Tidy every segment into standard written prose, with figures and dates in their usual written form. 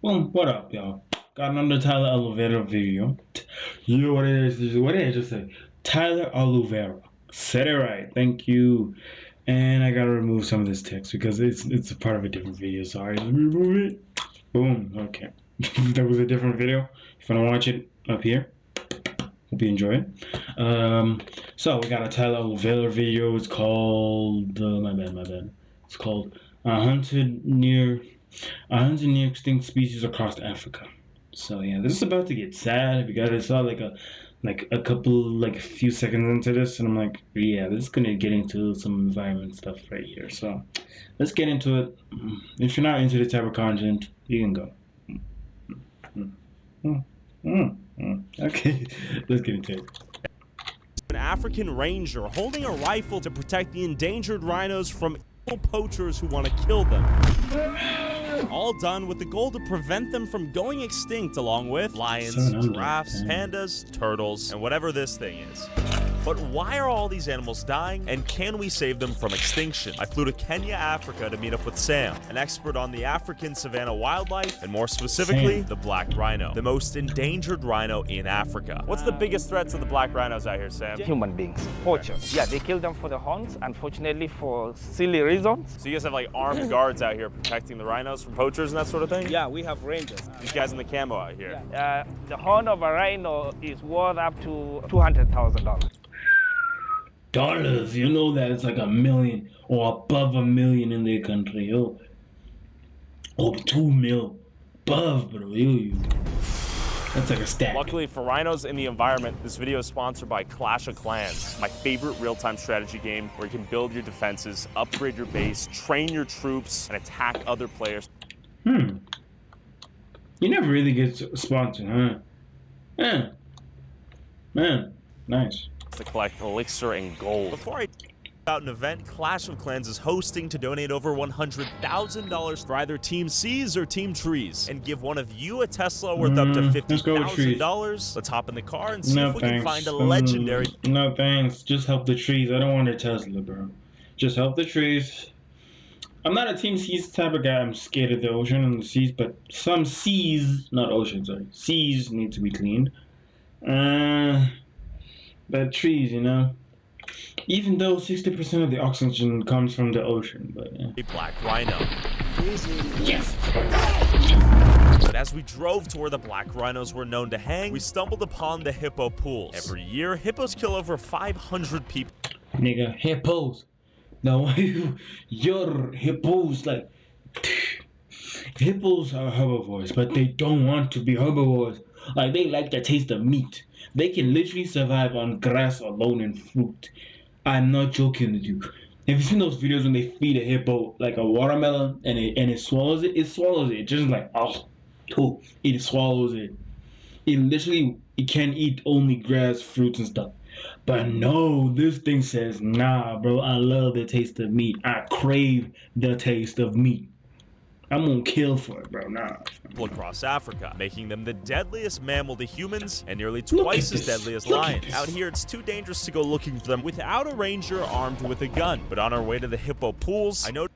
What up, y'all? Got another Tyler Oliveira video. You know what it is? What did I just say? Tyler Oliveira. Said it right. Thank you. And I gotta remove some of this text because it's a part of a different video. Sorry. Let me remove it. Boom. Okay. That was a different video. If you wanna watch it up here, hope you enjoy it. So we got a Tyler Oliveira video. It's called my bad. It's called Hunted Near Extinct Species Across Africa. So yeah, this is about to get sad because I saw like a few seconds into this, and I'm like, yeah, this is gonna get into some environment stuff right here. So let's get into it. If you're not into this type of content, you can go. Okay, let's get into it. An African ranger holding a rifle to protect the endangered rhinos from evil poachers who want to kill them. All done with the goal to prevent them from going extinct, along with lions, giraffes, pandas, turtles, and whatever this thing is. But why are all these animals dying, and can we save them from extinction? I flew to Kenya, Africa to meet up with Sam, an expert on the African savanna wildlife, and more specifically, the black rhino, the most endangered rhino in Africa. What's the biggest threat to the black rhinos out here, Sam? Human beings, poachers. Yeah, they kill them for the horns, unfortunately for silly reasons. So you guys have like armed guards out here protecting the rhinos from poachers and that sort of thing? Yeah, we have rangers. These guys in the camo out here. The horn of a rhino is worth up to $200,000. Dollars, you know that it's like $1 million or above $1 million in their country, yo. Over 2 mil, above, bro, yo. That's like a stack. Luckily for rhinos in the environment, this video is sponsored by Clash of Clans, my favorite real-time strategy game where you can build your defenses, upgrade your base, train your troops, and attack other players. You never really get sponsored, huh? Yeah. Man, nice. To collect elixir and gold. Before I about an event Clash of Clans is hosting to donate over $100,000 for either Team Seas or Team Trees and give one of you a Tesla worth up to $50,000. Let's hop in the car and see if we can find a legendary. No thanks. Just help the trees. I don't want a Tesla, bro. Just help the trees. I'm not a Team Seas type of guy. I'm scared of the ocean and the seas, but some seas, not oceans, sorry, seas need to be cleaned. But trees, you know, even though 60% of the oxygen comes from the ocean, but yeah. A black rhino. Yes! But as we drove to where the black rhinos were known to hang, we stumbled upon the hippo pools. Every year, hippos kill over 500 people. Nigga, hippos. Now, your hippos, like, hippos are herbivores, but they don't want to be herbivores. Like, they like the taste of meat. They can literally survive on grass alone and fruit. I'm not joking with you. Have you seen those videos when they feed a hippo like a watermelon and it swallows it? It swallows it. Just like, it swallows it. It can eat only grass, fruits, and stuff. But no, this thing says, nah, bro, I love the taste of meat. I crave the taste of meat. I'm gonna kill for it, bro. Nah. Across Africa, making them the deadliest mammal to humans and nearly twice as deadly as lions. Out here, it's too dangerous to go looking for them without a ranger armed with a gun. But on our way to the hippo pools, I noticed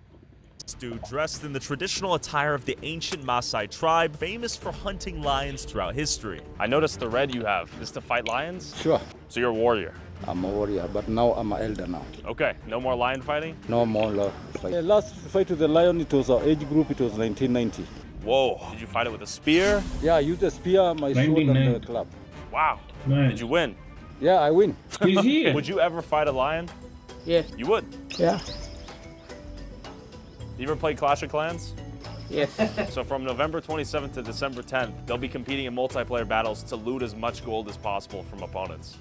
this dude dressed in the traditional attire of the ancient Maasai tribe, famous for hunting lions throughout history. I noticed the red you have. Is this to fight lions? Sure. So you're a warrior? I'm a warrior, but now I'm an elder now. Okay, no more lion fighting? No more fight. The last fight with the lion, it was our age group, it was 1990. Whoa, did you fight it with a spear? Yeah, I used a spear, my sword, and the club. Wow. Man. Did you win? Yeah, I win. He's here. Would you ever fight a lion? Yes. You would? Yeah. You ever played Clash of Clans? Yes. So from November 27th to December 10th, they'll be competing in multiplayer battles to loot as much gold as possible from opponents.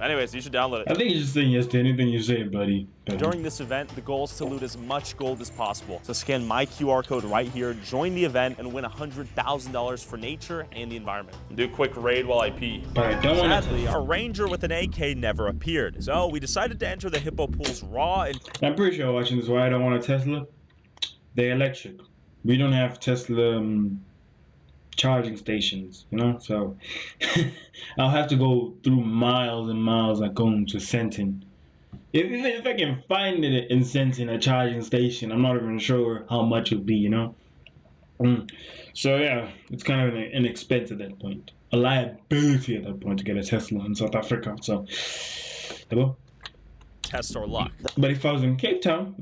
Anyways, you should download I it. think you're just saying yes to anything you say, buddy. During this event, the goal is to loot as much gold as possible. So scan my QR code right here, join the event, and win $100,000 for nature and the environment. Do a quick raid while I pee. But I don't want Sadly, our ranger with an AK never appeared. So we decided to enter the hippo pools raw and I'm pretty sure watching this why I don't want a Tesla. They're electric. We don't have Tesla charging stations, you know, so I'll have to go through miles and miles like going to Sentin. Even if I can find it in Sentin, a charging station, I'm not even sure how much it'll be, you know. So yeah, it's kind of an expense at that point, a liability at that point to get a Tesla in South Africa. So, Test our luck. but if I was in Cape Town,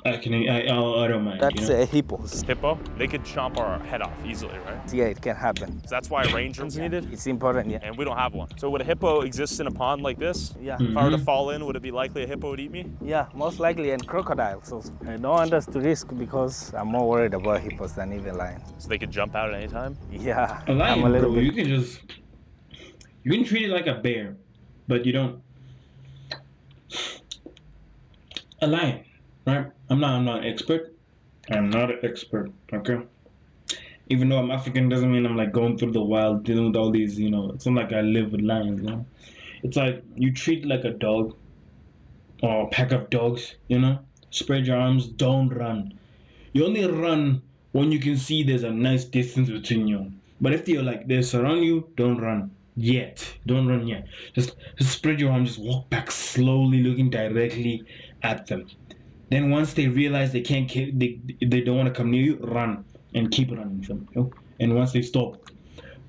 I don't mind. That's you know? hippos. Hippo? They could chomp our head off easily, right? Yeah, it can happen. So that's why a ranger's needed? It's important, yeah. And we don't have one. So would a hippo exist in a pond like this? Yeah. If I were to fall in, would it be likely a hippo would eat me? Yeah, most likely, and crocodiles also. I don't want us to risk because I'm more worried about hippos than even lions. So they could jump out at any time? Yeah, A lion, I'm a little bro, bit. you can treat it like a bear, but you don't. A lion, right? I'm not an expert. I'm not an expert, okay? Even though I'm African doesn't mean I'm like going through the wild dealing with all these, you know, it's not like I live with lions, you know? It's like you treat like a dog or a pack of dogs, you know? Spread your arms, don't run. You only run when you can see there's a nice distance between you. But if they're like they surround you, don't run yet. Don't run yet. Just spread your arms, just walk back slowly, looking directly at them. Then once they realize they can't, they don't want to come near you, run and keep running from you. Know? And once they stop.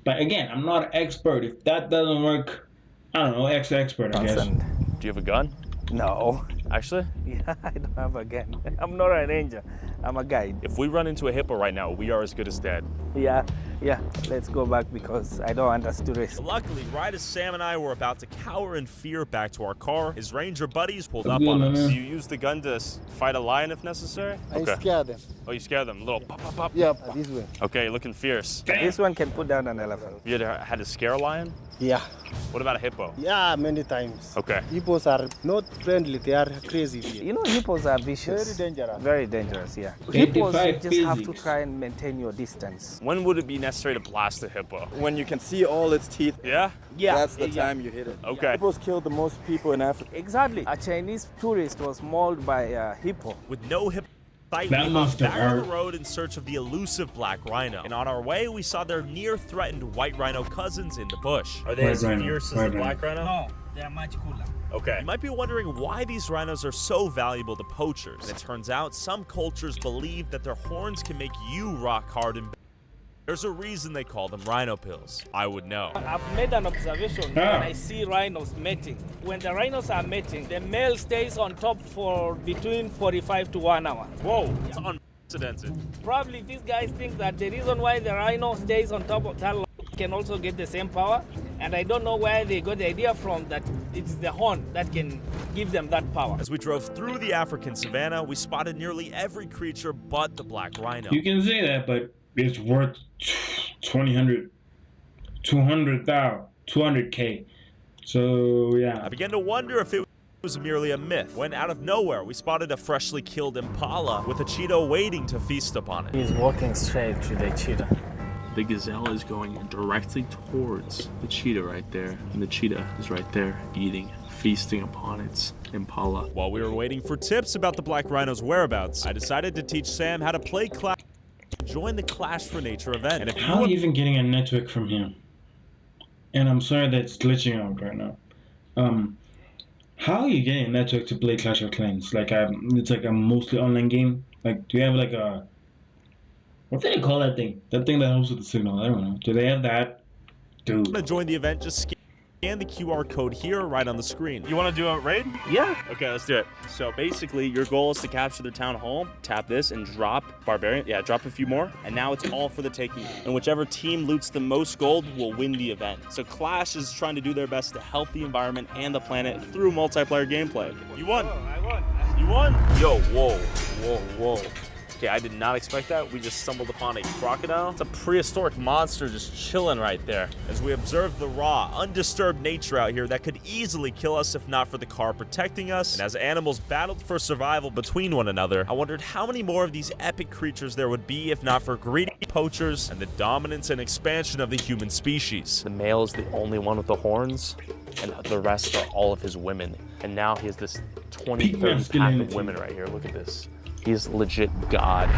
But again, I'm not an expert. If that doesn't work, I don't know, expert, I guess. Do you have a gun? No. Actually? Yeah, I don't have a gun. I'm not a ranger. I'm a guide. If we run into a hippo right now, we are as good as dead. Yeah. Let's go back because I don't want us to risk. Luckily, right as Sam and I were about to cower in fear back to our car, his ranger buddies pulled up Good, on us. man. Do you use the gun to fight a lion if necessary? I scare them. Oh, you scare them? A little pop, pop, pop. Yeah, this way. Okay, looking fierce. This one can put down an elephant. You had to scare a lion? Yeah. What about a hippo? Yeah, many times. Okay. Hippos are not friendly, they are crazy here. You know, hippos are vicious. Very dangerous. Very dangerous, yeah. Hippos, you 85 just have to physics. try and maintain your distance. When would it be necessary to blast a hippo? When you can see all its teeth, Yeah? Yeah. that's the yeah. time you hit it. Okay. Hippos kill the most people in Africa. Exactly. A Chinese tourist was mauled by a hippo. With no hippo sight, That we must moved have back on the hurt. road in search of the elusive black rhino. And on our way, we saw their near-threatened white rhino cousins in the bush. Are they White as rhino, fierce as white the black rhino? No, they are much cooler. Okay. You might be wondering why these rhinos are so valuable to poachers. And it turns out some cultures believe that their horns can make you rock hard and there's a reason they call them rhino pills. I would know. I've made an observation when I see rhinos mating. When the rhinos are mating, the male stays on top for between 45 to 1 hour. Whoa, it's unprecedented. Probably these guys think that the reason why the rhino stays on top of that can also get the same power. And I don't know where they got the idea from that it's the horn that can give them that power. As we drove through the African savannah, we spotted nearly every creature but the black rhino. You can say that, but it's worth 200,000, 200K. So yeah. I began to wonder if it was merely a myth, when out of nowhere we spotted a freshly killed impala with a cheetah waiting to feast upon it. He's walking straight to the cheetah. The gazelle is going directly towards the cheetah right there, and the cheetah is right there eating, feasting upon its impala. While we were waiting for tips about the black rhino's whereabouts, I decided to teach Sam how to play Clash and join the Clash for Nature event. And if you How are want you even getting a network from here? And I'm sorry that it's glitching out right now. How are you getting a network to play Clash of Clans? Like it's like a mostly online game. Like, do you have like a what do they call that thing? That thing that helps with the signal. I don't know. Do they have that? Dude. to join the event, just scan the QR code here right on the screen. You want to do a raid? Yeah. Okay, let's do it. So basically, your goal is to capture their town hall, tap this, and drop Barbarian. Yeah, drop a few more, and now it's all for the taking. And whichever team loots the most gold will win the event. So Clash is trying to do their best to help the environment and the planet through multiplayer gameplay. You won. I won. You won? Yo, whoa. Okay, I did not expect that. We just stumbled upon a crocodile. It's a prehistoric monster just chilling right there. As we observe the raw, undisturbed nature out here that could easily kill us if not for the car protecting us. And as animals battled for survival between one another, I wondered how many more of these epic creatures there would be if not for greedy poachers and the dominance and expansion of the human species. The male is the only one with the horns, and the rest are all of his women. And now he has this 20, Peak 30 pack of masculinity. women right here. Look at this. He's legit God.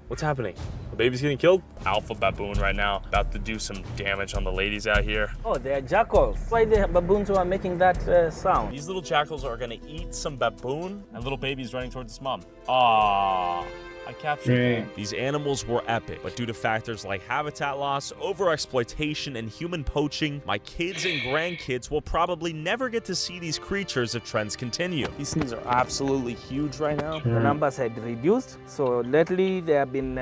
What's happening? The baby's getting killed? Alpha baboon right now, about to do some damage on the ladies out here. Oh, they are jackals. Why the baboons are making that sound? These little jackals are gonna eat some baboon, and little baby's running towards its mom. Aww. I captured Right. that. These animals were epic, but due to factors like habitat loss, overexploitation, and human poaching, my kids and grandkids will probably never get to see these creatures if trends continue. These things are absolutely huge right now. The numbers had reduced, so lately there have been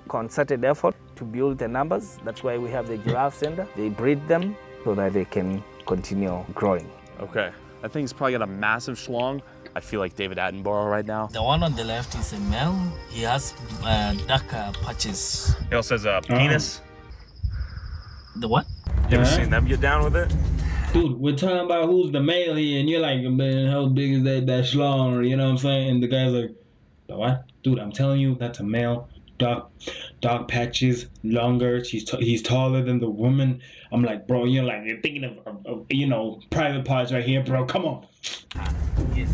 concerted effort to build the numbers. That's why we have the giraffe center. They breed them so that they can continue growing. Okay. That thing's probably got a massive schlong. I feel like David Attenborough right now. The one on the left is a male. He has dark patches. He also has a penis. The what? You ever Huh? seen them get down with it? Dude, we're talking about who's the male here, and you're like, man, how big is that schlong? You know what I'm saying? And the guy's like, the what? Dude, I'm telling you, that's a male. Dark patches, longer. He's taller than the woman. I'm like, bro, you're thinking of private parts right here, bro. Come on. Yes.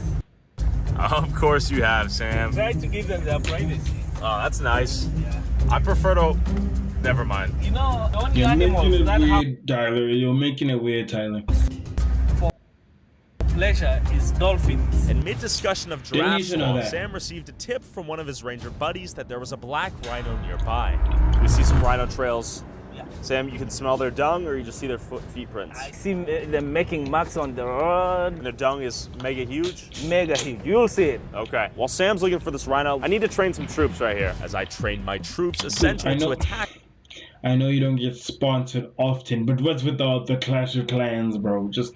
Of course you have, Sam. Try to give them their privacy. Oh, that's nice. I prefer to... Never mind. You know, the only You're making animals it that have weird, Tyler. You're making it weird, Tyler. pleasure is dolphins. In mid-discussion of Didn't giraffe you know schlong, that? Sam received a tip from one of his ranger buddies that there was a black rhino nearby. We see some rhino trails. Yeah. Sam, you can smell their dung or you just see their feet prints? I see them making marks on the road. And their dung is mega huge? Mega huge. You'll see it. Okay. While Sam's looking for this rhino, I need to train some troops right here. As I trained my troops essentially I to know- attack I know you don't get sponsored often, but what's with all the Clash of Clans, bro? Just.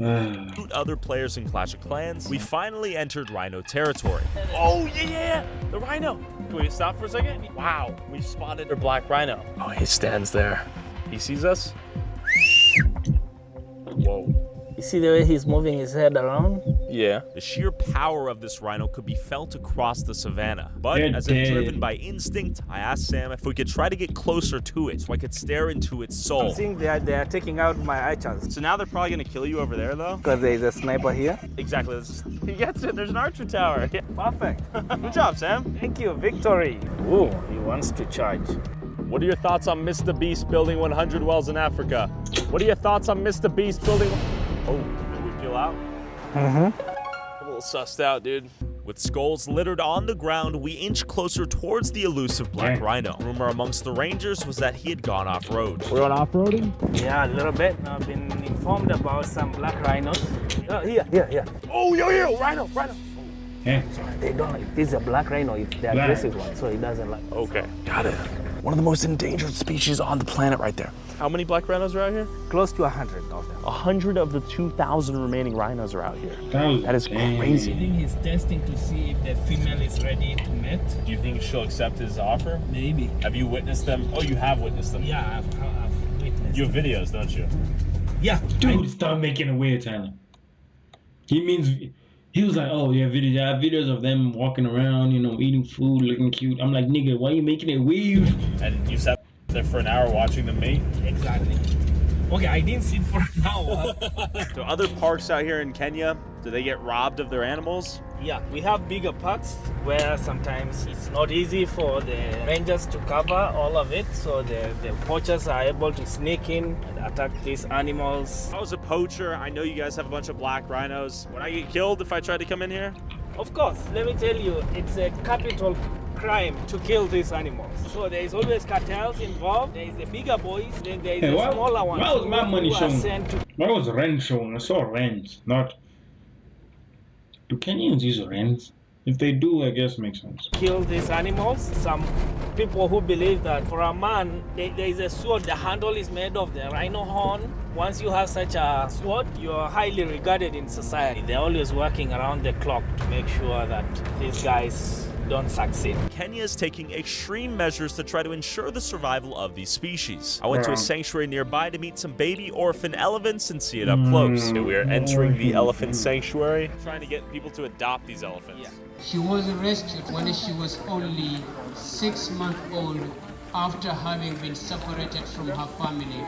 other players in Clash of Clans, we finally entered rhino territory. Oh, yeah! The rhino! Can we stop for a second? Wow, we spotted their black rhino. Oh, he stands there. He sees us? Whoa. You see the way he's moving his head around? Yeah. The sheer power of this rhino could be felt across the savannah. But They're as if dead. driven by instinct, I asked Sam if we could try to get closer to it so I could stare into its I'm soul. seeing they are taking out my archers So now they're probably gonna kill you over there, though? because there is a sniper here. Exactly. He gets it. There's an archer tower. Yeah. Perfect. Good job, Sam. Thank you, victory. Ooh, he wants to charge. What are your thoughts on Mr. Beast building 100 wells in Africa? What are your thoughts on Mr. Beast building... Oh, did we peel out? A little sussed out, dude. With skulls littered on the ground, we inch closer towards the elusive black Yeah. rhino. Rumor amongst the rangers was that he had gone off-road. We're on off-roading? Yeah, a little bit. I've been informed about some black rhinos. Oh, here. Oh, yo, rhino. Yeah. They don't like, this is a black rhino. It's the Black. aggressive one, so he doesn't like. Okay, got it. One of the most endangered species on the planet right there. How many black rhinos are out here? Close to 100 of them. 100 of the 2,000 remaining rhinos are out here. That is I crazy. think he's testing to see if the female is ready to mate. Do you think she'll accept his offer? Maybe. Have you witnessed them? Oh, you have witnessed them. Yeah, I've witnessed. You have videos, don't you? Yeah. Dude, stop making it weird, Tyler. He was like, oh, yeah, videos. I have videos of them walking around, eating food, looking cute. I'm like, nigga, why you making it weird? And you sat there for an hour watching them mate? Exactly. Okay, I didn't sit for an hour. So other parks out here in Kenya, do they get robbed of their animals? Yeah, we have bigger parks where sometimes it's not easy for the rangers to cover all of it, so the poachers are able to sneak in and attack these animals. I was a poacher. I know you guys have a bunch of black rhinos. Would I get killed if I tried to come in here? Of course, let me tell you, it's a capital crime to kill these animals. So there is always cartels involved. There is the bigger boys, then there is Hey, the why- smaller ones. why was my money who are shown? sent to Why was Ren shown? I saw Rens, not. Do Kenyans use Rens? If they do, I guess makes sense. kill these animals. Some people who believe that for a man, there is a sword, the handle is made of the rhino horn. Once you have such a sword, you are highly regarded in society. They're always working around the clock to make sure that these guys don't succeed. Kenya is taking extreme measures to try to ensure the survival of these species. I went to a sanctuary nearby to meet some baby orphan elephants and see it up close. We are entering the elephant sanctuary. Trying to get people to adopt these elephants. She was rescued when she was only 6 months old after having been separated from her family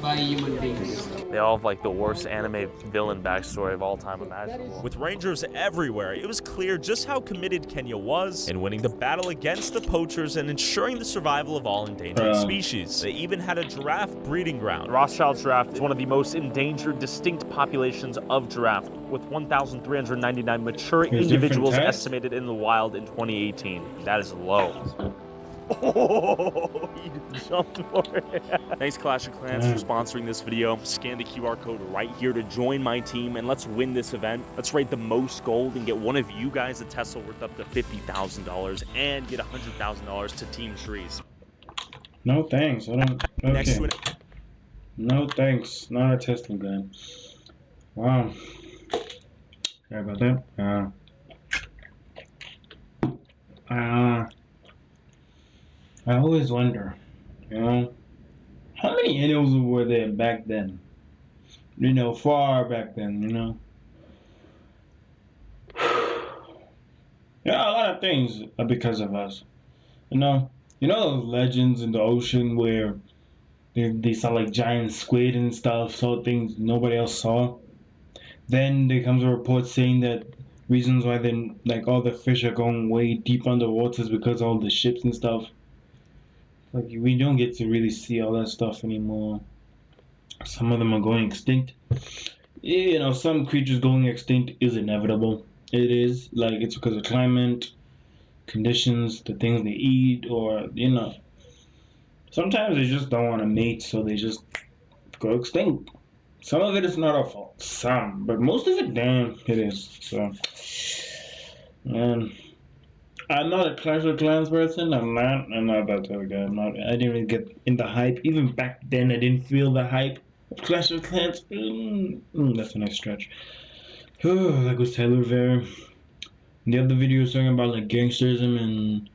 by human beings. They all have like the worst anime villain backstory of all time imaginable. With rangers everywhere, it was clear just how committed Kenya was in winning the battle against the poachers and ensuring the survival of all endangered species. They even had a giraffe breeding ground. Rothschild giraffe is one of the most endangered distinct populations of giraffe, with 1,399 mature individuals estimated in the wild in 2018. That is low. Oh, he jumped for it. Thanks Clash of Clans for sponsoring this video. Scan the QR code right here to join my team and let's win this event. Let's rate the most gold and get one of you guys a Tesla worth up to $50,000 and get $100,000 to Team Trees. No thanks. I don't. Okay. Next to No thanks. Not a Tesla gun. Wow. Sorry about that. I always wonder, you know, how many animals were there back then? You know, far back then, you know. Yeah, a lot of things are because of us. You know those legends in the ocean where they saw like giant squid and stuff, saw things nobody else saw. Then there comes a report saying that reasons why then like all the fish are going way deep underwater is because of all the ships and stuff. Like we don't get to really see all that stuff anymore. Some of them are going extinct. You know, some creatures going extinct is inevitable. It is, like it's because of climate, conditions, the things they eat, or you know. Sometimes they just don't want to mate, so they just go extinct. Some of it is not our fault. Some, but most of it, damn, it is. So, man. I'm not a Clash of Clans person. I'm not that type of guy. I didn't really get in the hype. Even back then, I didn't feel the hype of Clash of Clans. That's a nice stretch. That was Tyler Rivera. The other video was talking about like gangsterism in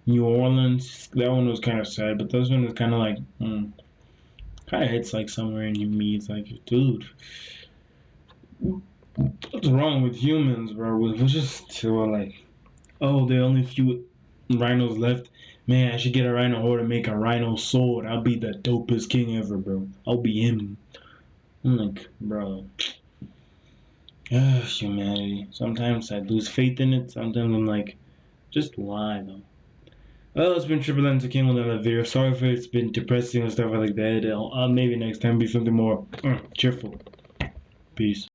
New Orleans. That one was kind of sad, but this one is kind of like, kind of hits like somewhere in me. It's like, dude, what's wrong with humans, bro? We're just so like. Oh, there are only a few rhinos left. Man, I should get a rhino horn to make a rhino sword. I'll be the dopest king ever, bro. I'll be him. I'm like, bro. Humanity. Sometimes I lose faith in it. Sometimes I'm like, just why, though? Well, it's been Triple N King with another video. Sorry if it's been depressing and stuff like that. I'll maybe next time be something more cheerful. Peace.